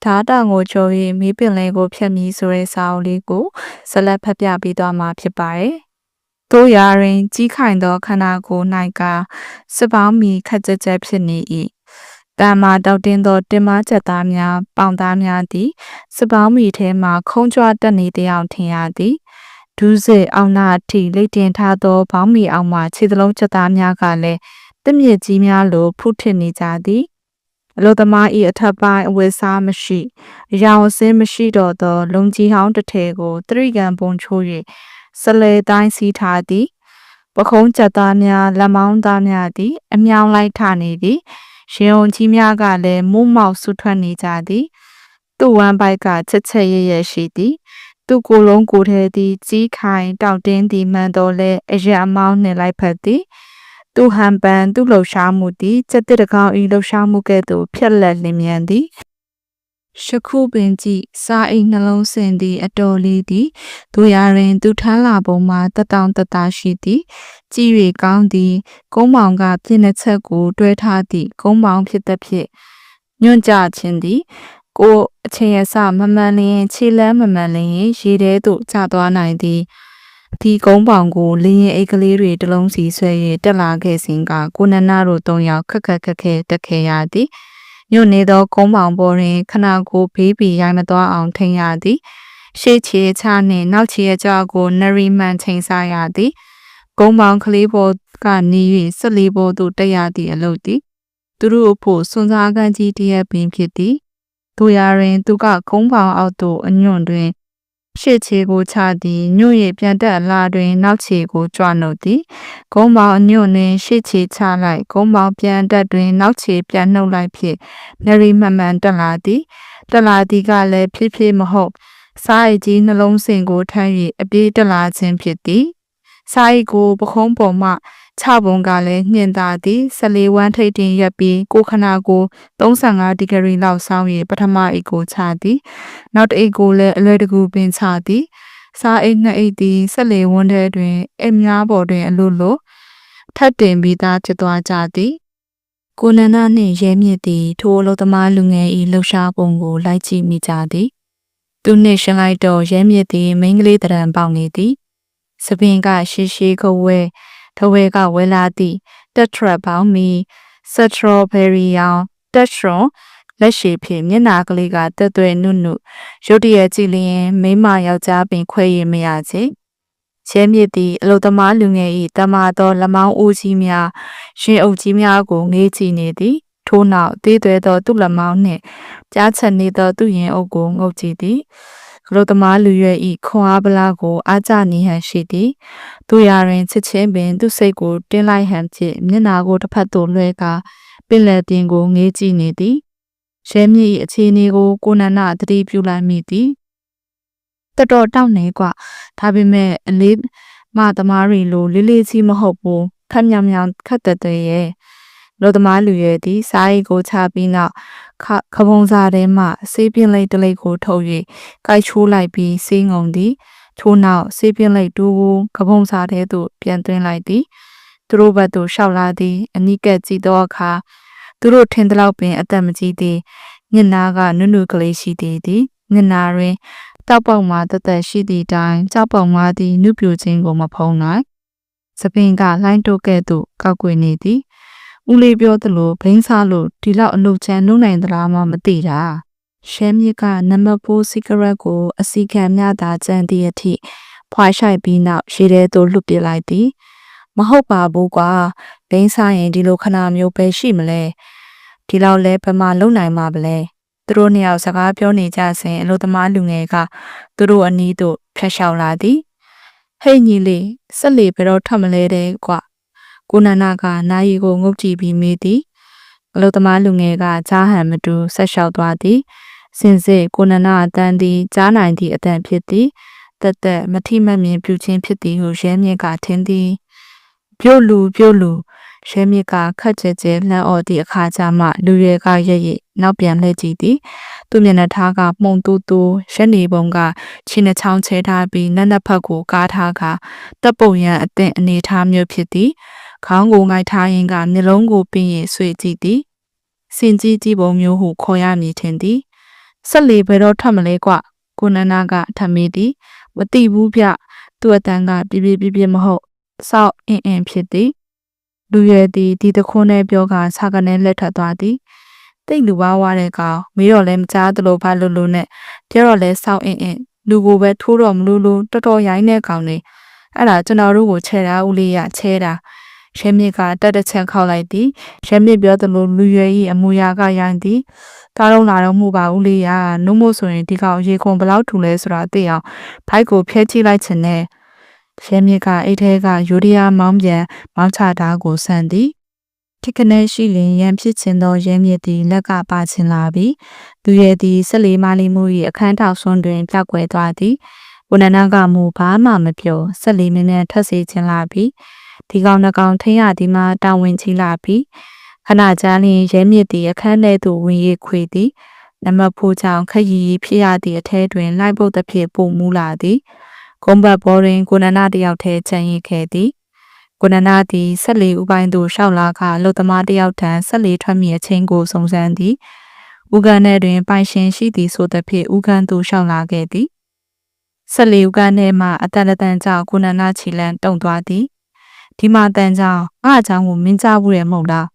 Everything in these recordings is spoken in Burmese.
ဒါတောင်ကိုကျော်၍မီးပင်လေးကိုဖျက်မည်ဆိုတဲ့စာအုပ်လေးကိုဆက်လက်ဖတ်ပြပေးသွားမှာဖြစ်ပါတယ်။တို့ရာတွင်ကြီးခိုင်သောခန္ဓာကိုယ်၌ကစစ်ပေါင်းမီခက်ကြက်ကြက်ဖြစ်နေ၏။တန်မာတောက်တင်းသောတင်မချက်သားများပေါင်သားများသည်စစ်ပေါင်းမီထဲမှခုံးကြွတက်နေတယောက်ထင်ရသည်။ဒူးစစ်အောင်နာအထိလိတ်တင်ထားသောဘောင်းမီအောင်မှခြေသလုံးချက်သားများကလည်းတမြစ်ကြီးများလိုဖုထစ်နေကြသည်။အလုသမား၏အထက်ပိုင်းအဝတ်စားမရှိအယောင်အစင်းမရှိတော့သောလုံကြီးဟောင်းတစ်ထည်ကိုတရိကန်ပုံချိုး၍စလဲတိုင်းစီးထားသည်ပခုံးချက်သားများလက်မောင်းသားများသည်အမြောင်လိုက်ထနေသည်ရှင်ုံကြီးများကလည်းမုမောက်ဆူထွက်နေကြသည်သူ့ဝမ်းပိုက်ကချက်ချက်ရရရှိသည်သူ့ကိုယ်လုံးကိုယ်ထဲသည်ကြီးခိုင်တောက်တင်းသည်မှန်တော်လဲအရက်အမောင်းနှင့်လိုက်ဖက်သည်သူဟန်ပန်သူ့လှုပ်ရှားမှုသည်စက်တစ်တကောင်၏လှုပ်ရှားမှုကဲ့သို့ဖြက်လက်လျင်မြန်သည်ရှခုပင်ကြည့်စာအိမ်နှလုံးစင်သည်အတော်လေးသည်တို့ရာတွင်သူထမ်းလာပုံမှာတတောင်တတရှိသည်ကြည်၍ကောင်းသည်ကုန်းမောင်ကပြင်းတဲ့ချက်ကိုတွဲထားသည့်ကုန်းမောင်ဖြစ်သည်ဖြင့်ညွန့်ကြခြင်းသည်ကိုအချင်းရစမမှန်လျင်ခြေလမ်းမမှန်လျင်ရေထဲသို့ကျသွားနိုင်သည်ဒီကုန်းပေါင်ကိုလင်းရင်အိတ်ကလေးတွေတလုံးစီဆွဲ၍တက်လာခဲ့စဉ်ကကိုနန္ဒတို့၃ယောက်ခက်ခက်တက်ခဲ့ရသည်ညွန့်နေသောကုန်းပေါင်ပေါ်တွင်ခဏကိုဘေးပီရိုက်မသွားအောင်ထိန်ရသည်ရှေ့ခြေချနှင့်နောက်ခြေအကြောကိုနရီမန်ချိန်ဆရသည်ကုန်းပေါင်ကလေးပေါ်ကနေ၍ဆက်လေးပေါ်သို့တက်ရသည့်အလုပ်သည်သူတို့အဖို့စွန်စားကန်းကြီးတရက်ပင်ဖြစ်သည်တို့ရာတွင်သူကကုန်းပေါင်အောက်သို့အညွန့်တွင်ရှေ့ခြေကိုချသည်ညွန့်၍ပြန်တက်အလားတွင်နောက်ခြေကိုကြွနှုတ်သည်ကုန်းပေါင်အညွန့်တွင်ရှေ့ခြေချလိုက်ကုန်းပေါင်ပြန်တက်တွင်နောက်ခြေပြန်နှုတ်လိုက်ဖြင့်နရီမှန်မှန်တက်လာသည်ကလည်းဖြည်းဖြည်းမဟုတ်စားအိတ်ကြီးနှလုံးစင်ကိုထမ်း၍အပြေးတက်လာခြင်းဖြစ်သည်စားအိတ်ကိုပခုံးပေါ်မှချပုံကလည်းညှင်သာသည်14ဝမ်းထိပ်တင်ရက်ပြီးကိုခနာကို35ဒီဂရီလောက်ဆောင်း၍ပထမအိတ်ကိုချသည်နောက်တစ်အိတ်ကိုလည်းအလွယ်တကူပင်ချသည်စားအိတ်2အိတ်သည်14ဝန်းထဲတွင်အများပေါ်တွင်အလိုလိုထပ်တင်ပြီးသားဖြစ်သွားကြသည်ကိုနန္ဒနှင့်ရဲမြင့်သည်ထိုအလုသမားလူငယ်၏လှူရှားပုံကိုလိုက်ကြည့်မိကြသည်သူနှင့်ရှင်းလိုက်တော့ရဲမြင့်သည်မိန်းကလေးတရံပေါက်နေသည်စပင်ကရှည်ခဝဲထဝဲကဝဲလာသည့်တက်ထရက်ပေါင်းမီစထရောဘယ်ရီယောင်တက်ရှရွန်လက်ရှိဖြင့်မျက်နာကလေးကတက်သွဲနုရုတ်တရက်ကြည့်လျင်မိမယောက်ျားပင်ခွဲရမရချေရဲမြစ်သည်အလုသမားလူငယ်၏တမသောလမောင်းအိုးကြီးများရှင်အုပ်ကြီးများကိုငေးကြည့်နေသည်ထို့နောက်သေးသွဲသောသူ့လက်မောင်းနှင့်ကြားချက်နေသောသူ့ရင်အုပ်ကိုငုပ်ကြည့်သည်ကလုသမားလူရွယ်ဤခွန်အားပလားကိုအားကြနေဟန်ရှိသည်တို့ရာတွင်ချစ်ချင်းပင်သူ့စိတ်ကိုတင်းလိုက်ဟန်ဖြင့်မျက်နာကိုတစ်ဖက်သို့လွှဲကာပင်လယ်ပြင်ကိုငေးကြည့်နေသည်ရဲမြစ်၏အခြေအနေကိုကိုနန္ဒသတိပြုလိုက်မိသည်တော်တောက်နေกว่าဒါပေမဲ့အလေးမသမားတွေလိုလေးလေးကြီးမဟုတ်ဘူးခက်မြောင်မြောင်ခက်တဲ့ရဲ့လောသမားလူရဲ့သည်စားရိတ်ကိုချပြီးနောက်ခပုံစားထဲမှဆေးပြင်းလိတ်တလိတ်ကိုထုတ်၍ကိုက်ချိုးလိုက်ပြီးဆေးငုံသည်ထို့နောက်ဆေးပြင်းလိတ်တူကိုခပုံစားထဲသို့ပြန်သွင်းလိုက်သည်သူတို့ဘက်သို့ရှောက်လာသည်အနိကက်ကြည့်သောအခါသူတို့ထင်သလောက်ပင်အသက်မကြီးသည်ညနာကနုနုကလေးရှိသေးသည်ညနာတွင်တောက်ပေါက်မှာတသက်ရှိသည့်တိုင်ကြောက်ပေါက်မှာသည်နုပြိုခြင်းကိုမဖုံးနိုင်စပင်ကလိုင်းတိုးကဲ့သို့ကောက်ကွယ်နေသည်ဦးလေးပြောသလိုဘိန်းစားလို့ဒီလောက်အလုပ်ချမ်းနှုတ်နိုင်သလားမှမသိတာရှမ်းမြစ်ကနံပါတ်4စီဂရက်ကိုအစီခံမြတာကြံသည့်အထိဖွာရှိုက်ပြီးနောက်ရေထဲသို့လွတ်ပစ်လိုက်သည်မဟုတ်ပါဘူးကွာဘိန်းစားရင်ဒီလိုခဏမျိုးပဲရှိမလဲဒီလောက်လဲဘယ်မှာလုံနိုင်မှာမလဲသူတို့နှစ်ယောက်စကားပြောနေကြစဉ်အလုသမားလူငယ်ကသူတို့အနီးသို့ဖျက်လျှောက်လာသည်ဟဲ့ညီလေးဆက်လေဘယ်တော့ထွက်မလဲတဲ့ကွာကိုနန္ဒကနာရီကိုငုတ်ကြည့်ပြီးမေးသည်အလုသမားလူငယ်ကကြားဟန်မတူဆက်လျှောက်သွားသည်စင်စစ်ကိုနန္ဒအတန်းသည်ကြားနိုင်သည့်အတန်ဖြစ်သည်တက်မထိမမြင်ပြုခြင်းဖြစ်သည်ဟုရဲမြင့်ကထင်သည်ပြုတ်လူရဲမြစ်ကခက်ကျဲလှမ်းအော်သည့်အခါကျမှလူရွယ်ကရဲ့နောက်ပြန်လှည့်ကြည့်သည်သူမျက်နှာထားကမှုန်တူရက်နေပုံကခြေနှချောင်းချဲထားပြီးနက်နက်ဖက်ကိုကားထားကတပ်ပုံရန်အသင့်အနေထားမျိုးဖြစ်သည်ခေါင်းကိုငိုက်ထားရင်ကမျက်လုံးကိုပင်ရင်ဆွေကြည့်သည်စင်ကြီးပုံမျိုးဟုခေါ်ရမည်ထင်သည် ဆက်လေဘယ်တော့ထွက်မလဲကွကိုနန္ဒကထမေးသည်မသိဘူးဗျသူ့အတန်းကပြမဟုတ်စောက်အင်းဖြစ်သည်လူရွယ်သည်ဒီတခွန်းနဲ့ပြောကစာကနေလက်ထပ်သွားသည်တိတ်လူပါဝါတဲ့ကောင်မေးတော့လဲမကြားသလိုဖတ်လို့နဲ့ပြောတော့လဲစောက်အင်းလူကိုပဲထိုးတော့မလို့တော်တော်ရိုင်းတဲ့ကောင်နေအဲ့ဒါကျွန်တော်တို့ကိုချဲတာဦးလေးရချဲတာရဲမြစ်ကတက်တစ်ချက်ခောက်လိုက်သည်ရဲမြစ်ပြောသလိုလူရွယ်၏အမူအရာကရိုင်းသည်ကားလုံးလာတော့မှုပါဦးလေးရနှုတ်မို့ဆိုရင်ဒီကောင်ရေခွန်ဘလောက်ထူလဲဆိုတာသိအောင်ဘိုက်ကိုဖျက်ချိလိုက်ချင်တဲ့ရဲမြစ်ကအိတ်ထဲကယူရီးယားမောင်းပြန်မောင်းချတာကိုဆန်သည်ထိကနေရှိလင်ရန်ဖြစ်ခြင်းသောရဲမြစ်သည်လက်ကပါချင်လာပြီးသူရဲ့သည်ဆက်လေးမလေးမှု၏အခန်းထောက်ဆွန်းတွင်ပြောက်ကွယ်သွားသည်ဝနနာကမူဘာမှမပြောဆက်လေးမိနစ်ထပ်စေချင်လာပြီးဒီကောင်နှကောင်ထင်းရသည်မှာတာဝန်ချလာပြီးခဏကြာလျင်ရဲမြစ်သည်အခန်းထဲသို့ဝင်၍ခွေသည်နမဖိုးကြောင့်ခရီးဖြစ်ရသည့်အထဲတွင်လိုက်ပုတ်သဖြင့်ပုံမူလာသည်ကုန်းဘတ်ဘော်တွင်ကိုနနာတယောက်ထဲချန်ရစ်ခဲ့သည်ကိုနနာသည်ဆက်လီဥပိုင်းသို့ရှောက်လာခအလုသမားတယောက်ထံဆက်လီထွက်မြေအချင်းကိုစုံစမ်းသည်ဥကန်ထဲတွင်ပိုင်ရှင်ရှိသည်ဆိုသဖြင့်ဥကန်သို့ရှောက်လာခဲ့သည်ဆက်လီဥကန်ထဲမှအတန်တန်ကြောင့်ကိုနနာချီလန်တုံသွားသည်ဒီမှာတန်ကြောင့်ငါအကြောင်းကိုမင်းကြားဘူးရမဟုတ်လား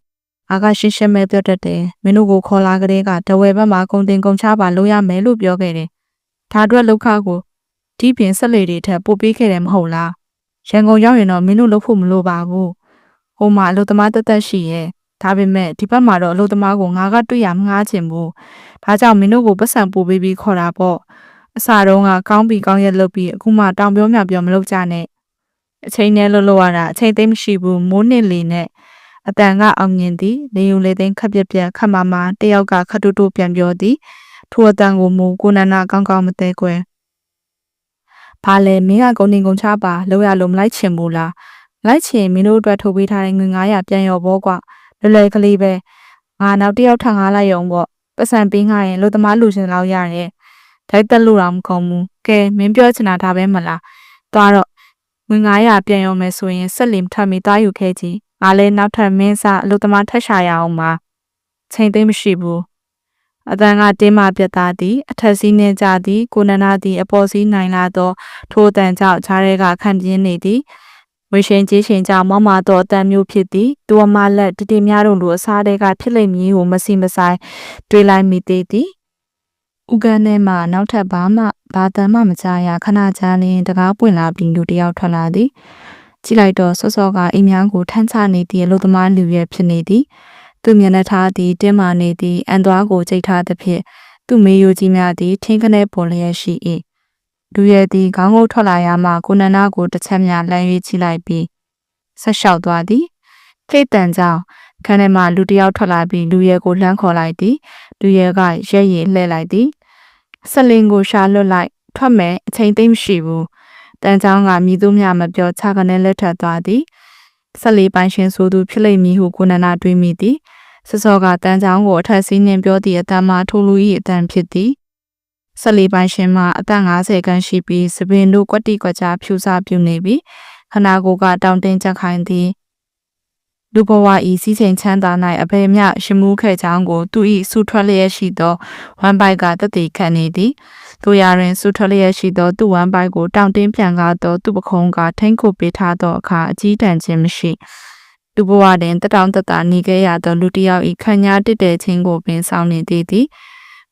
အာကရှင်းရှင်းပဲပြောတတ်တယ်မင်းတို့ကိုခေါ်လာကလေးကတဝဲဘက်မှာကုံတင်ကုံချပါလို့ရမယ်လို့ပြောခဲ့တယ်ဒါအတွက်လောက်ခကိုဒီပြင်ဆက်လေတွေထက်ပို့ပေးခဲ့တယ်မဟုတ်လားရန်ကုန်ရောက်ရင်တော့မင်းတို့လုပ်ဖို့မလိုပါဘူးဟိုမှာအလုပ်သမားတက်ရှိရဲ့ဒါပေမဲ့ဒီဘက်မှာတော့အလုပ်သမားကိုငါကတွေ့ရမငားချင်ဘူးဒါကြောင့်မင်းတို့ကိုပတ်စံပို့ပေးပြီးခေါ်တာပေါ့အစတုန်းကကောင်းရက်လုပ်ပြီးအခုမှတောင်ပြောမြောက်ပြောမလုပ်ကြနဲ့အချိန်နဲ့လို့ရတာအချိန်သိမ့်မရှိဘူးမိုးနှစ်လေနဲ့အတန်ကအောင်မြင်သည်လေယူလေသိန်းခက်ပြခတ်မတယောက်ကခတ်တူတူပြန်ပြောသည်ထိုအတန်ကိုမူကိုနန္ဒကောင်းကောင်းမသိကွယ်ဘာလဲမင်းကကုန်တင်ကုန်ချပါလောက်ရလို့မလိုက်ချင်ဘူးလားလိုက်ချင်မင်းတို့အတွက်ထုတ်ပေးထားတဲ့ငွေ900ပြန်ရောဘောကွာလွယ်ကလေးပဲငါနောက်တယောက်ထပ်ငားလိုက်ရုံပေါ့ပတ်စံပေးငှားရင်လို့သမားလူချင်းလောက်ရတယ်ဒိုက်တက်လို့တော့မကုန်ဘူးကဲမင်းပြောချင်တာဒါပဲမလားသွားတော့ငွေ900ပြန်ရောမယ်ဆိုရင်ဆက်လင်ထပ်ပြီးသွားယူခဲ့ကြည့်ငါလည်းနောက်ထပ်မင်းစားအလုပ်သမားထက်ရှာရအောင်ပါချိန်သိမ့်မရှိဘူးအတန်ကတင်းမာပြတ်သားသည်အထက်စီးနှင်းကြသည်ကိုနနာသည်အပေါ်စီးနိုင်လာသောထိုအတန်ကြောင့်ခြားရဲကခံပြင်းနေသည်ဝေရှင်ကြီးရှင်ကြောင့်မောက်မာသောအတန်မျိုးဖြစ်သည်သူအမလက်တတိများတို့လိုအစားတဲကဖြစ်လိမ့်မည်ဟုမစီမဆိုင်တွေးလိုက်မိသေးသည်ဥကန်ထဲမှနောက်ထပ်ဘာတန်မှမကြားရခဏကြာလျင်တကားပွင့်လာပြီးလူတယောက်ထွက်လာသည်ကြည့်လိုက်တော့စောကအိမ်များကိုထမ်းချနေသည့်အလုပ်သမားလူရဲဖြစ်နေသည်သူမျက်နှာထားသည်တင်းမာနေသည်အန်သွားကိုကြိတ်ထားသဖြင့်သူ့မေယိုကြီးများသည်ထင်းခနဲပေါ်လျက်ရှိ၏လူရဲသည်ခေါင်းငုတ်ထွက်လာရမှကိုနန္ဒကိုတစ်ချက်များလှမ်း၍ကြည့်လိုက်ပြီးဆက်လျှောက်သွားသည်ထိတ်တန့်ကြောင့်ခန်းထဲမှလူတယောက်ထွက်လာပြီးလူရဲကိုလှမ်းခေါ်လိုက်သည်လူရဲကရက်ရည်လှဲ့လိုက်သည်ဆက်လင်းကိုရှာလွတ်လိုက်ထွက်မယ်အချိန်သိမ့်မရှိဘူးတန်ချောင်းကမြည်သူမြမပြောချကနေလက်ထပ်သွားသည်ဆက်လေးပိုင်းရှင်ဆိုသူဖြစ်လိမ့်မည်ဟုကိုနန္ဒတွေးမိသည်စောကတန်ချောင်းကိုအထက်စီးနှင်ပြောသည့်အတန်မှာထိုလူ၏အတန်ဖြစ်သည်ဆက်လေးပိုင်းရှင်မှာအသက်50ခန့်ရှိပြီးစပင်တို့ကွက်တိကွက်ကြားဖြူစားပြုနေပြီးခနာကိုကတောင်တင်းချက်ခိုင်းသည်လူဘဝဤစီးချိန်ချမ်းသာ၌အဘယ်မျှရှမှုခဲ့ကြောင်းကိုသူ၏ဆူထွက်လျက်ရှိသောဝမ်ပိုက်ကတည်ခတ်နေသည်တို့ရရင်ဆူထွက်လျက်ရှိသောသူ့ဝမ်ပိုက်ကိုတောင်တင်းပြန်ကားသောသူ့ပခုံးကထိန်ခုပေးထားသောအခါအကြီးတန်းခြင်းမရှိလူဘဝတွင်တတောင်တတနေခဲ့ရသောလူတစ်ယောက်၏ခံညာတစ်တဲ့ခြင်းကိုပင်ဆောင်နေသည်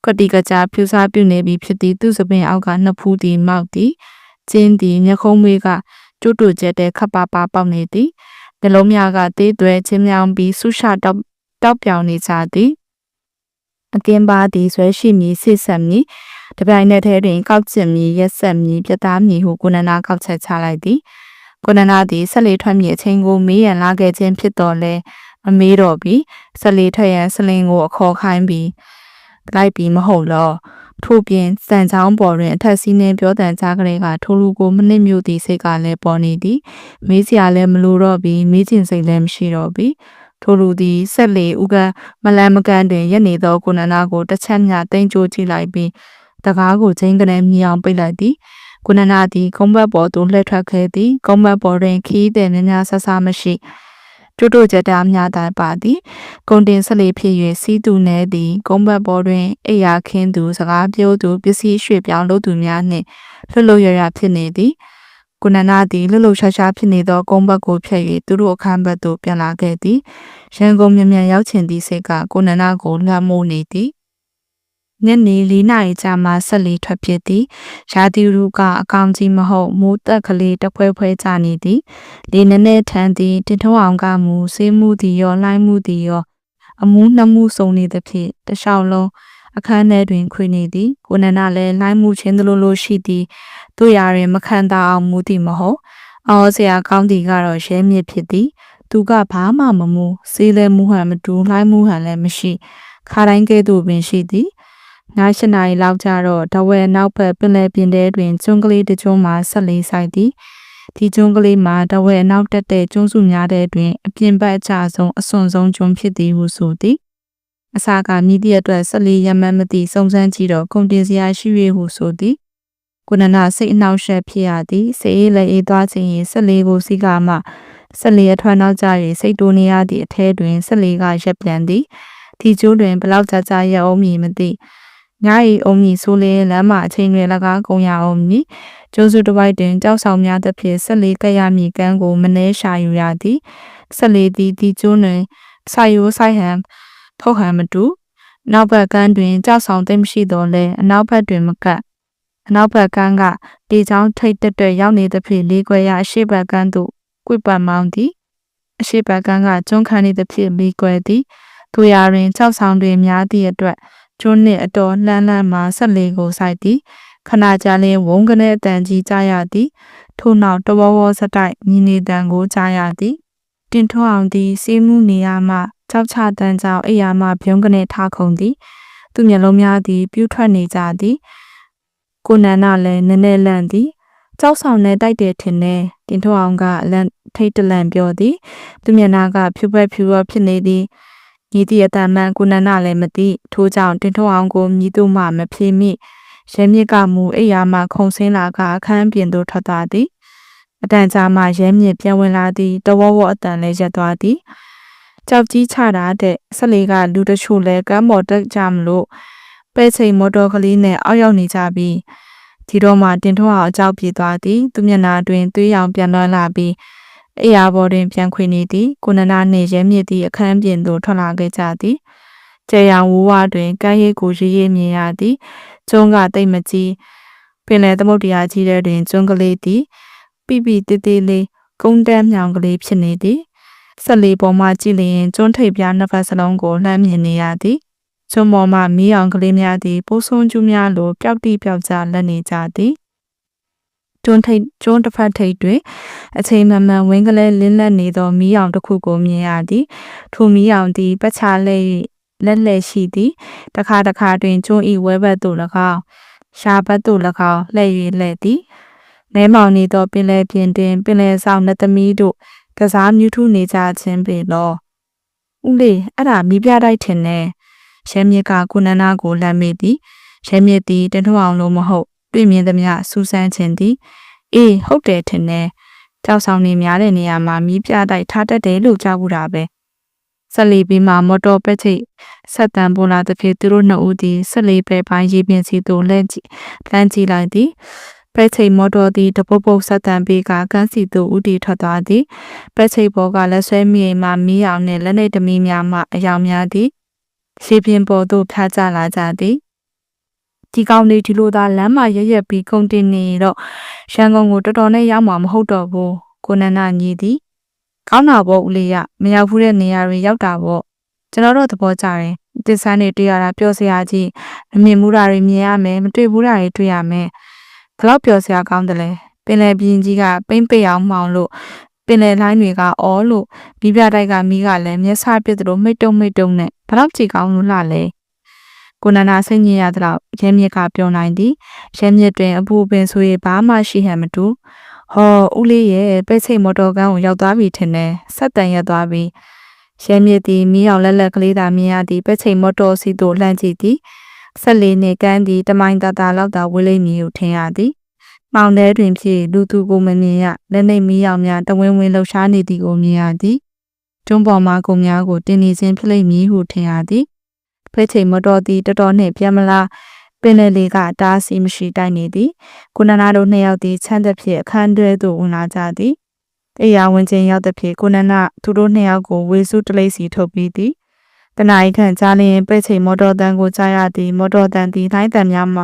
ကတိကကြဖြူစားပြုနေပြီဖြစ်သည်သူ့စပင်အောက်ကနှစ်ဖူးသည်မောက်သည်ကျင်းသည်မျက်ခုံးမွေးကတွတ်တွတ်ကျတဲ့ခပ်ပါပါပေါက်နေသည်နှလုံးများကသေးသွဲချင်းမြောင်ပြီးဆူရှတောက်ပြောင်နေကြသည်အကင်းပါသည်ဆွဲရှိမည်ဆိတ်ဆက်မည်တပြိုင်နက်တည်းတွင်ကောက်ကျင်မည်ရက်ဆက်မည်ပြသားမည်ဟုကိုနန္ဒကောက်ချက်ချလိုက်သည်ကိုနန္ဒသည်ဆက်လေထွက်မည်အချိန်ကိုမေးရန်လာခဲ့ခြင်းဖြစ်တော်လဲမမေးတော့ပြီးဆက်လေထွက်ရန်စလင်းကိုအခေါ်ခိုင်းပြီးလိုက်ပြီးမဟုတ်လောထို့ပြင်စံချောင်းပေါ်တွင်အထက်စီးနှင်းပြောတန်ကြားကလေးကထိုလူကိုမနစ်မြို့သည့်စိတ်ကလည်းပေါ်နေသည်မေးစရာလည်းမလိုတော့ပြီးမေးချင်စိတ်လည်းမရှိတော့ပြီးထိုလူသည်ဆက်လေဥကမလန်မကန်တွင်ရက်နေသောကိုနန္ဒကိုတစ်ချက်မျှတိမ်ကြိုးကြည့်လိုက်ပြီးတကားကိုချင်းကနေမြည်အောင်ပိတ်လိုက်သည်ကိုနန္ဒသည်ကုန်းဘက်ပေါ်သို့လှည့်ထွက်ခဲ့သည်ကုန်းဘက်ပေါ်တွင်ခီးတဲ့များများဆဆမရှိ တို့ကြတာများတတ်ပါသည်ကုန်တင်ဆက်လေးဖြစ်၍စီးသူနဲသည်ကုန်းဘက်ပေါ်တွင်အိယာခင်းသူစကားပြောသူပစ္စည်းရွှေ့ပြောင်းလုပ်သူများနှင့်လွတ်လွတ်ရရဖြစ်နေသည်ကိုနန္ဒသည်လှုပ်လှုပ်ရှားရှားဖြစ်နေသောကုန်းဘက်ကိုဖျက်၍သူတို့အခန်းဘက်သို့ပြန်လာခဲ့သည်ရန်ကုန်မြန်မြန်ရောက်ချင်သည့်စိတ်ကကိုနန္ဒကိုလွှမ်းမိုးနေသည်ညနေ4 နာရီကြာမှဆက်လီထွက်ဖြစ်သည်ရာသီဥတုကအကောင်ကြီးမဟုတ်မိုးတက်ကလေးတဖွဲဖွဲကျနေသည်လေနည်းနည်းထမ်းသည်တင်ထုံးအောင်ကမူဆေးမှုသည်ရောလှိုင်းမှုသည်ရောအမူးနှမှုစုံနေသဖြင့်တလျှောက်လုံးအခန်းထဲတွင်ခွေနေသည်ကိုနန္ဒလည်းလှိုင်းမှုချင်းလိုရှိသည်တို့ရာတွင်မခံသာအောင်မူသည်မဟုတ်အော်စရာကောင်းသည်ကတော့ရဲမြစ်ဖြစ်သည်သူကဘာမှမမူဆေးလည်းမူဟန်မတူလှိုင်းမှုဟန်လည်းမရှိခါတိုင်းကဲ့သို့ပင်ရှိသည်ည7 နာရီလောက်ကျတော့တဝဲနောက်ဘက်ပင်လယ်ပြင်ထဲတွင်ကျွန်းကလေးတစ်ကျွန်းမှာဆက်လေးဆိုင်သည်ဒီကျွန်းကလေးမှာတဝဲနောက်တက်တဲ့ကျွန်းစုများတဲ့တွင်အပြင်ဘက်အကျဆုံးအစွန်ဆုံးကျွန်းဖြစ်သည်ဟုဆိုသည်အစာကမြည်သည့်အတွက်ဆက်လေးရမှန်းမသိစုံစမ်းကြည့်တော့ကုန်တင်စရာရှိ၍ဟုဆိုသည်ကိုနန္ဒစိတ်အနှောက်အယှက်ဖြစ်ရသည်စိတ်အေးလည်းအေးသွားခြင်း၏ဆက်လေးကိုစီးကမှဆက်လေးအထွန်းနောက်ကျ၍စိတ်တိုးနေရသည့်အထဲတွင်ဆက်လေးကရက်ပြန်သည်ဒီကျိုးတွင်ဘလောက်ကြာရက်အောင်မည်မသိည၏အုံမီဆိုလေလမ်းမှာအချိန်တွေ၎င်းကုန်ရအောင်မည်ကျိုးစုတစ်ပိုက်တွင်ကြောက်ဆောင်များသဖြင့်ဆက်လေးကရမည်ကန်းကိုမနှဲရှာယူရသည်ဆက်လေးသည်ဒီကျိုးတွင်ဆိုင်ရိုးဆိုင်ဟန်ထုတ်ဟန်မတူနောက်ဘက်ကန်းတွင်ကြောက်ဆောင်သိမရှိတော့လဲအနောက်ဘက်တွင်မကပ်အနောက်ဘက်ကန်းကလေချောင်းထိတ်တက်ရောက်နေသဖြင့်လေးခွဲရအရှိဘက်ကန်းသို့ကွေ့ပတ်မောင်းသည်အရှိဘက်ကန်းကကျွန်းခန်းနေသဖြင့်မိကွယ်သည်သူရာတွင်ကြောက်ဆောင်တွေများသည့်အတွက်ကျွန်းနှင့်အတော်လှမ်းမှဆက်လေးကိုစိုက်သည်ခဏကြာလျှင်ဝုန်းကနေအတန်ကြီးကြားရသည်ထို့နောက်တဝဝစတိုက်မြည်နေတန်ကိုကြားရသည်တင်ထွန်းအောင်သည်စီးမှုနေရမှကြောက်ချတန်းကြောင့်အိယာမှပြုံးကနေထခုန်သည်သူမျက်လုံးများသည်ပြူးထွက်နေကြသည်ကိုနန္ဒလည်းနည်းနည်းလန့်သည်ကြောက်ဆောင်နဲ့တိုက်တယ်ထင်တယ်တင်ထွန်းအောင်ကလန့်ထိတ်တလန့်ပြောသည်သူမျက်နှာကဖြူပက်ဖြူရောဖြစ်နေသည်ညီတီအတန်မှန်ကိုနန္ဒလည်းမသိထို့ကြောင့်တင်ထွန်းအောင်ကိုမြည်သူမှမဖြေမိရဲမြစ်ကမူအိယာမှခုံဆင်းလာကအခန်းပြင်သို့ထွက်သွားသည်အတန်ကြာမှရဲမြစ်ပြန်ဝင်လာသည်တဝဝအတန်လည်းရက်သွားသည်ကြောက်ကြီးချတာတဲ့ဆက်လေးကလူတချို့လဲကမ်းပေါ်တက်ကြမလို့ပဲချိန်မော်တော်ကလေးနဲ့အောက်ရောက်နေကြပြီးဒီတော့မှတင်ထွန်းအောင်အကြောက်ပြေးသွားသည်သူမျက်နှာတွင်သွေးရောင်ပြန်လွှမ်းလာပြီးအိယာပေါ်တွင်ပြန်ခွေနေသည်ကိုနန္ဒနှင့်ရဲမြစ်သည်အခန်းပြင်သို့ထွက်လာခဲ့ကြသည်ကျေရောင်ဝဝတွင်ကမ်းရိပ်ကိုရေးမြင်ရသည်ကျွန်းကတိတ်မကြီးပင်လယ်သမုဒ္ဒရာကြီးထဲတွင်ကျွန်းကလေးသည်ပိပိတေးသေးလေးကုန်းတန်းမြောင်ကလေးဖြစ်နေသည်ဆက်လေးပေါ်မှကြည့်လျင်ကျွန်းထိပ်ပြားနှစ်ဖက်စလုံးကိုလှမ်းမြင်နေရသည်ကျွန်းပေါ်မှမီးအောင်ကလေးများသည်ပိုးဆွန်းကျူးများလိုပျောက်တိပျောက်ကျလက်နေကြသည်ကျွန်းတစ်ဖက်ထိပ်တွင်အချိန်မှန်မှန်ဝင်းကလေးလင်းလက်နေသောမီးအောင်တစ်ခုကိုမြင်ရသည်ထိုမီးအောင်သည်ပတ်ချလက်ရှိသည်တခါတွင်ကျွန်းဤဝဲဘက်သို့၎င်းရှားဘက်သို့၎င်းလှည့်၍လှည့်သည်မဲမောင်နေသောပင်လယ်ပြင်တွင်ပင်လယ်ဆောင်နှစ်သမီးတို့ကစားမြူးထူးနေကြခြင်းပေလောဦးလေးအဲ့ဒါမိပြတိုက်ထင်တယ်ရဲမြစ်ကကိုနန္ဒကိုလှမ်းမိသည်ရဲမြစ်သည်တင်ထွန်းအောင်လို့မဟုတ်တွေ့မြင်သမျှစူးစမ်းခြင်းသည်အေးဟုတ်တယ်ထင်တယ်ကြောက်ဆောင်နေများတဲ့နေရာမှာမိပြတိုက်ထားတတ်တယ်လို့ကြားဘူးတာပဲဆက်လီပြီးမှမော်တော်ပဲချိတ်ဆက်တန်ပေါ်လာသဖြင့်သူတို့နှစ်ဦးသည်ဆက်လီပဲပိုင်းရေပြင်စီသို့လှမ်းကြည့်လိုက်သည်ပဲချိတ်မော်တော်သည်တပုတ်ပုတ်ဆက်တန်ပြီးကကန်းစီသို့ဦးတည်ထွက်သွားသည်ပဲချိတ်ပေါ်ကလက်ဆွဲမြေမှမီးအောင်နှင့်လက်နှိပ်သမီးများမှအယောင်များသည်ရေပြင်ပေါ်သို့ဖြာကျလာကြသည်ဒီကောင်လေးဒီလိုသာလမ်းမှာရက်ပြီးကုန်တင်နေတော့ရန်ကုန်ကိုတော်တော်နဲ့ရောက်မှာမဟုတ်တော့ဘူးကိုနန္ဒညီသည်ကောင်းတာပေါ့ဦးလေးရမရောက်ဘူးတဲ့နေရာတွေရောက်တာပေါ့ကျွန်တော်တို့သဘောကျတယ်အသစ်ဆန်းတွေတွေ့ရတာပျော်စရာကြီးမမြင်ဘူးတာတွေမြင်ရမယ်မတွေ့ဘူးတာတွေတွေ့ရမယ်ဘယ်တော့ပျော်စရာကောင်းတယ်လဲပင်လယ်ပြင်ကြီးကပိမ့်ပိတ်အောင်မှောင်လို့ပင်လယ်လိုင်းတွေကအော်လို့မိပြတိုက်ကမီးကလည်းမျက်စပစ်သလိုမိတ်တုံနဲ့ဘယ်တော့ကြည့်ကောင်းလို့လှလဲကိုနန္ဒစိတ်ညစ်ရသလောက်ရဲမြစ်ကပြောနိုင်သည်ရဲမြစ်တွင်အပူပင်ဆိုရင်ဘာမှရှိဟန်မတူဟောဦးလေးရဲ့ပဲချိတ်မော်တော်ကန်းကိုရောက်သွားပြီထင်တယ်ဆက်တန်ရက်သွားပြီရဲမြစ်သည်မီးအောင်လက်ကလေးသာမြင်ရသည်ပဲချိတ်မော်တော်စီသို့လှမ်းကြည့်သည်ဆက်လေးနှင့်ကန်းသည်တမိုင်တာလောက်သာဝေးလိမ့်မည်ဟုထင်ရသည်မောင်ထဲတွင်ဖြစ်လူသူကိုမမြင်ရလက်နှိပ်မီးအောင်များတဝင်းလှုပ်ရှားနေသည်ကိုမြင်ရသည် တွန်းပေါ်မှာကိုများကိုတင်းနေခြင်းဖြစ်လိမ့်မည်ဟုထင်ရသည်ဖဲချိန်မော်တော်သည်တော်တော်နှင့်ပြန်မလားပင်လယ်လေကတားဆီးမရှိတိုက်နေသည်ကိုနနာတို့နှစ်ယောက်သည်ချမ်းသက်ဖြင့်အခန်းတွဲသို့ဝင်လာကြသည်အိယာဝင်ချင်းရောက်သည်ဖြင့်ကိုနနာသူတို့နှစ်ယောက်ကိုဝေစုတလိပ်စီထုတ်ပြီးသည်တနအီခန့်ကြားလျင်ပဲ့ချိန်မော်တော်တန်ကိုကြားရသည်မော်တော်တန်သည်လိုင်းတန်များမှ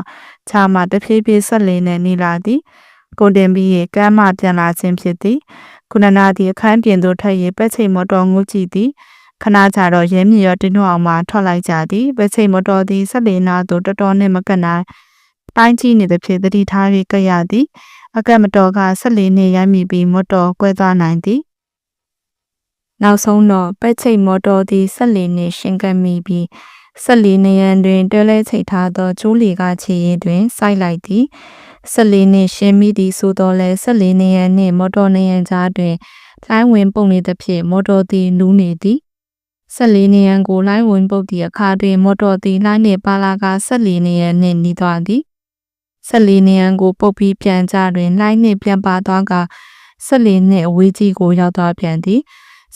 ခြားမှတဖြည်းဖြည်းဆက်လင်းနေနေလာသည်ကိုတင်ပြီးကမ်းမှပြန်လာခြင်းဖြစ်သည်ခုနနာသည်အခန်းပြင်သို့ထွက်၍ပဲ့ချိန်မော်တော်ငုကြည့်သည်ခဏကြာတော့ရဲမြရောတင်းတို့အောင်မှထွက်လိုက်ကြသည်ပဲ့ချိန်မော်တော်သည်ဆက်လင်းနာသို့တော်တော်နှင့်မကနိုင်တိုင်းကြီးနေသည်ဖြစ်သတိထား၍ကရသည်အကက်မတော်ကဆက်လင်းနှင့်ရိုက်မိပြီးမော်တော်ကွဲသွားနိုင်သည်နောက်ဆုံးတော့ပဲ့ချိန်မော်တော်သည်ဆက်လင်းနှင့်ရှင်ကပ်မိပြီးဆက်လီနေရန်တွင်တွဲလဲချိတ်ထားသောကျိုးလီကခြေရည်တွင်စိုက်လိုက်သည်ဆက်လီနှင့်ရှင်းမိသည်ဆိုတော့လဲဆက်လီနေရန်နှင့်မော်တော်နေရန်ကြားတွင်လိုင်းဝင်ပုတ်နေသဖြင့်မော်တော်သည်လူးနေသည်ဆက်လီနေရန်ကိုလိုင်းဝင်ပုတ်သည့်အခါတွင်မော်တော်သည်လိုင်းနှင့်ပါလာကဆက်လီနေရန်နှင့်နီးသွားသည်ဆက်လီနေရန်ကိုပုတ်ပြီးပြန်ကြတွင်လိုင်းနှင့်ပြန်ပါသွားကဆက်လီနှင့်အဝေးကြီးကိုရောက်သွားပြန်သည်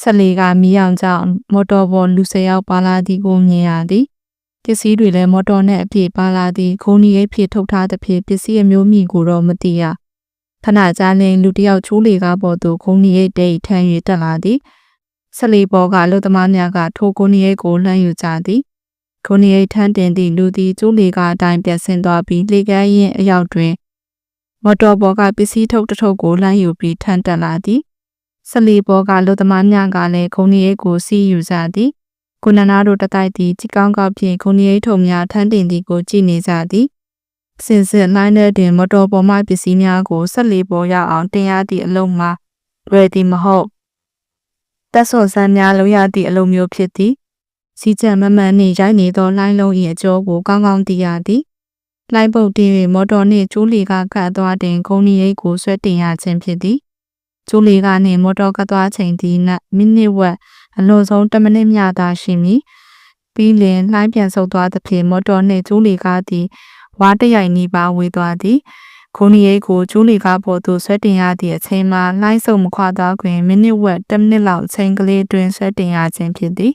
ဆက်လီကမီးအောင်ကြောင့်မော်တော်ပေါ်လူ၁၀ယောက်ပါလာသည်ကိုမြင်ရသည်ပစ္စည်းတွေလည်းမော်တော်နဲ့အပြည့်ပါလာသည်ခုံနီရိပ်ဖြစ်ထုတ်ထားသဖြင့်ပစ္စည်းအမျိုးမျိုးကိုတော့မသိရခဏကြာလျင်လူတယောက်ချိုးလေကားပေါ်သို့ခုံနီရိပ်တိတ်ထမ်း၍တက်လာသည်ဆက်လီပေါ်ကအလုသမားများကထိုခုံနီရိပ်ကိုလှမ်းယူကြသည်ခုံနီရိပ်ထမ်းတင်သည့်လူသည်ကျိုးလေကားအတိုင်းပြတ်ဆင်းသွားပြီးလေကမ်းရင်အရောက်တွင်မော်တော်ပေါ်ကပစ္စည်းထုတ်တစ်ထုပ်ကိုလှမ်းယူပြီးထမ်းတက်လာသည်ဆက်လီပေါ်ကအလုသမားများကလည်းခုံနီရိပ်ကိုစီးယူကြသည်ကိုနနာတို့တတိုက်သည်ကြည်ကောင်းကောက်ဖြင့်ခုံရီထုံများထမ်းတင်သည်ကိုကြည့်နေကြသည်စင်စစ်လိုင်းတဲ့တွင်မော်တော်ပေါ်မှပစ္စည်းများကိုဆက်လီပေါ်ရောက်အောင်တင်ရသည့်အလုံးမှာလွယ်သည်မဟုတ်တက်ဆော့ဆန်းများလုံးရသည့်အလုံးမျိုးဖြစ်သည်စီးကြံမမှန်နှင့်ရိုက်နေသောလိုင်းလုံး၏အကျော်ကိုကောင်းကောင်းသိရသည်လိုင်းပုတ်တင်၍မော်တော်နှင့်ကျိုးလီကကတ်သွားတင်ခုံရီရိပ်ကိုဆွဲတင်ရခြင်းဖြစ်သည်ကျိုးလီကနှင့်မော်တော်ကတ်သွားချိန်သည်မိနစ်ဝက်အလွန်ဆုံး10မိနစ်မြသာရှိမည်ပြီးလင်လှိုင်းပြန်ဆုပ်သွားသဖြင့်မော်တော်နှင့်ကျိုးလီကားသည်ဝါတရိုက်နီးပါးဝေးသွားသည်ခုံရီရိပ်ကိုကျိုးလီကားပေါ်သို့ဆွဲတင်ရသည့်အချိန်မှာလှိုင်းဆုပ်မခွာသွားတွင်မိနစ်ဝက်10မိနစ်လောက်အချိန်ကလေးတွင်ဆွဲတင်ရခြင်းဖြစ်သည်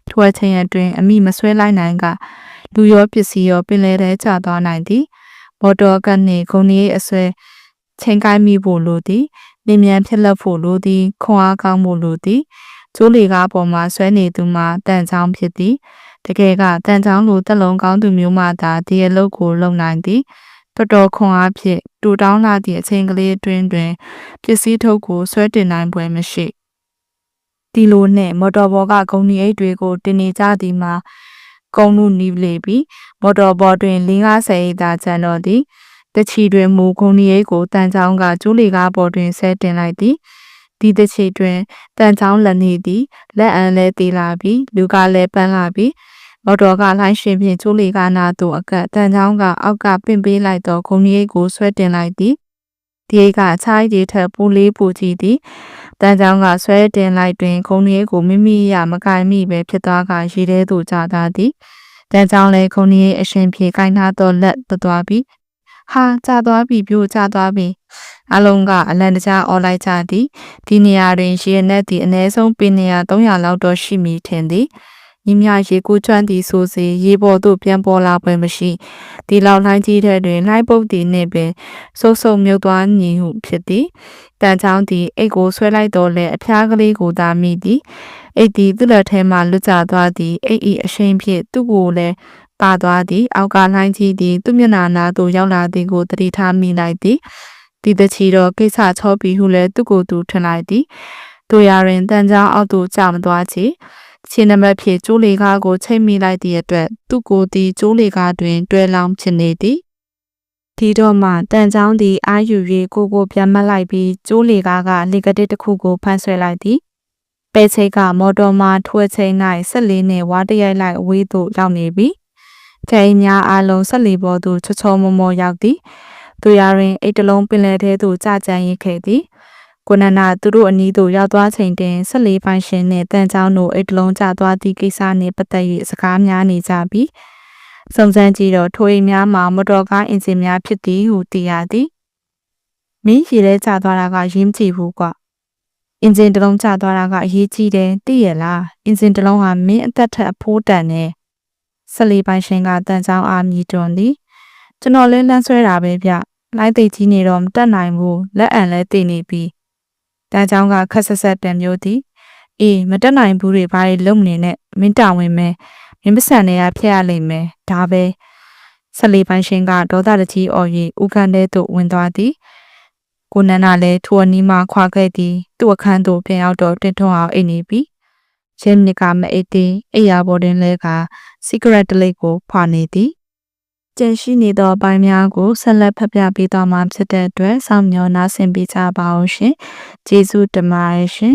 ထိုအချိန်အတွင်းအမိမဆွဲလိုက်နိုင်ကလူရောပစ္စည်းရောပင်လယ်ထဲကျသွားနိုင်သည်မော်တော်ကနှင့်ခုံရီရိပ်အဆွဲချိန်ကိုင်းမိဖို့လိုသည်လင်းမြန်ဖြစ်လက်ဖို့လိုသည်ခွန်အားကောင်းဖို့လိုသည်ကျိုးလီကားပေါ်မှာဆွဲနေသူမှာတန်ချောင်းဖြစ်သည်တကယ်ကတန်ချောင်းလိုတက်လုံးကောင်းသူမျိုးမှသာဒီအလုပ်ကိုလုပ်နိုင်သည်တော်တော်ခွန်အားဖြင့်တူတောင်းလာသည့်အချိန်ကလေးအတွင်းတွင်ပစ္စည်းထုတ်ကိုဆွဲတင်နိုင်ပွဲမရှိဒီလိုနှင့်မော်တော်ဘော်ကဂုံနီအိတ်တွေကိုတင်နေကြသည်မှာကုန်းလူနီးလေပြီးမော်တော်ဘော်တွင်50အိတ်သာကျန်တော့သည်တချီတွင်မူဂုံနီအိတ်ကိုတန်ချောင်းကကျိုးလီကားပေါ်တွင်ဆဲတင်လိုက်သည်ဒီတချီတွင်တန်ချောင်းလက်နေသည်လက်အံလဲသေးလာပြီးလူကလည်းပန်းလာပြီးမော်တော်ကလိုင်းရှင်ဖြင့်ကျိုးလီကားနာသို့အကတ်တန်ချောင်းကအောက်ကပင့်ပေးလိုက်သောဂုံရီအိတ်ကိုဆွဲတင်လိုက်သည်ဒီအိတ်ကခြားရည်ထက်ပူလေးပူကြည့်သည်တန်ချောင်းကဆွဲတင်လိုက်တွင်ဂုံရီအိတ်ကိုမိမိရမကင်မိပဲဖြစ်သွားကရေထဲသို့ကျသွားသည်တန်ချောင်းလည်းဂုံရီအိတ်အရှင်ဖြင့်ကိုင်းထားသောလက်သွားပြီးဟာကျသွားပြီပြိုကျသွားပြီအလုံးကအလန်တကြားအော်လိုက်ကြသည်ဒီနေရာတွင်ရေနဲ့သည်အနည်းဆုံးပေနေရ300လောက်တော့ရှိမည်ထင်သည်ညီမရေကူးကျွမ်းသည်ဆိုစေရေပေါ်သို့ပြန်ပေါ်လာပွဲမရှိဒီလောက်လှိုင်းကြီးတဲ့တွင်လှိုင်းပုတ်သည်နှင့်ပင်စိုးစုံမြုပ်သွားညီဟုဖြစ်သည်တန်ချောင်းသည်အိတ်ကိုဆွဲလိုက်တော့လဲအဖျားကလေးကိုသာမိသည်အိတ်သည်သူ့လက်ထဲမှလွတ်ကျသွားသည်အိတ်၏အရှိန်ဖြင့်သူ့ကိုလည်းပါသွားသည်အောက်ကလှိုင်းကြီးသည်သူ့မျက်နှာနာသို့ရောက်လာသည်ကိုသတိထားမိလိုက်သည်ဒီတချီတော့ကိစ္စချောပြီးဟုလည်းသူ့ကိုယ်သူထင်လိုက်သည်တို့ရရင်တန်ချောင်းအောက်သို့ကျမသွားချေခြေနမဖြင့်ကျိုးလေကားကိုချိတ်မိလိုက်သည့်အတွက်သူ့ကိုယ်သည်ကျိုးလေကားတွင်တွဲလောင်းဖြစ်နေသည်ဒီတော့မှတန်ချောင်းသည်အာယူ၍ကိုပြန်မလိုက်ပြီးကျိုးလေကားကလေကတစ်တစ်ခုကိုဖမ်းဆွဲလိုက်သည်ပဲချိတ်ကမော်တော်မှထွေချိန်၌ဆက်လေးနှင့်ဝါတရိုက်လိုက်အဝေးသို့ရောက်နေပြီခဲများအလုံးဆက်လီပေါ်သို့ချောချောမောမောရောက်သည်သူရရင်အိတ်တလုံးပင်လယ်ထဲသို့ကျကြမ်းရိခဲ့သည်ကိုနနာသူတို့အနီးသို့ရောက်သွားချိန်တွင်ဆက်လီပိုင်ရှင်နှင့်တန်ချောင်းတို့အိတ်တလုံးကျသွားသည့်ကိစ္စနှင့်ပတ်သက်၍စကားများနေကြပြီးစုံစမ်းကြည့်တော့ထိုအိမ်များမှာမော်တော်ကားအင်ဂျင်များဖြစ်သည်ဟုသိရသည်မင်းရေထဲကျသွားတာကရင်းကြည့်ဘူးကွ အင်ဂျင်တစ်လုံးကျသွားတာကအရေးကြီးတယ်သိရလားအင်ဂျင်တစ်လုံးဟာမင်းအသက်ထက်အဖိုးတန်နေဆက်လီပိုင်ရှင်ကတန်ချောင်းအားမြည်တွန်းသည်ကျွန်တော်လည်းလမ်းဆွဲတာပဲဗျလိုက်သိကြီးနေတော့မတက်နိုင်ဘူးလက်အံလဲတည်နေပြီတန်ချောင်းကခက်ဆက်ဆက်တံမျိုးသည်အေးမတက်နိုင်ဘူးတွေဘာတွေလုံနေနဲ့မင်းတာဝန်မဲမင်းပစံနေရဖျက်ရလိမ့်မယ်ဒါပဲဆက်လီပိုင်ရှင်ကဒေါသတကြီးအော်၍ဥခန်းထဲသို့ဝင်သွားသည်ကိုနန္ဒာလည်းထိုအနီးမှခွာခဲ့သည်သူ့အခန်းသို့ပြန်ရောက်တော့တင်ထွန်းအောင်အိတ်နေပြီရင်းမြစ်ကမအိတ်သည်အိယာပေါ်တွင်လဲကစီကရက်တလိပ်ကိုဖွာနေသည်ကျန်ရှိနေသောအပိုင်းများကိုဆက်လက်ဖတ်ပြပေးသွားမှာဖြစ်တဲ့အတွက်စောင့်မျှော်နားဆင်ပေးကြပါဦးရှင်ကျေးဇူးတင်ပါတယ်ရှင်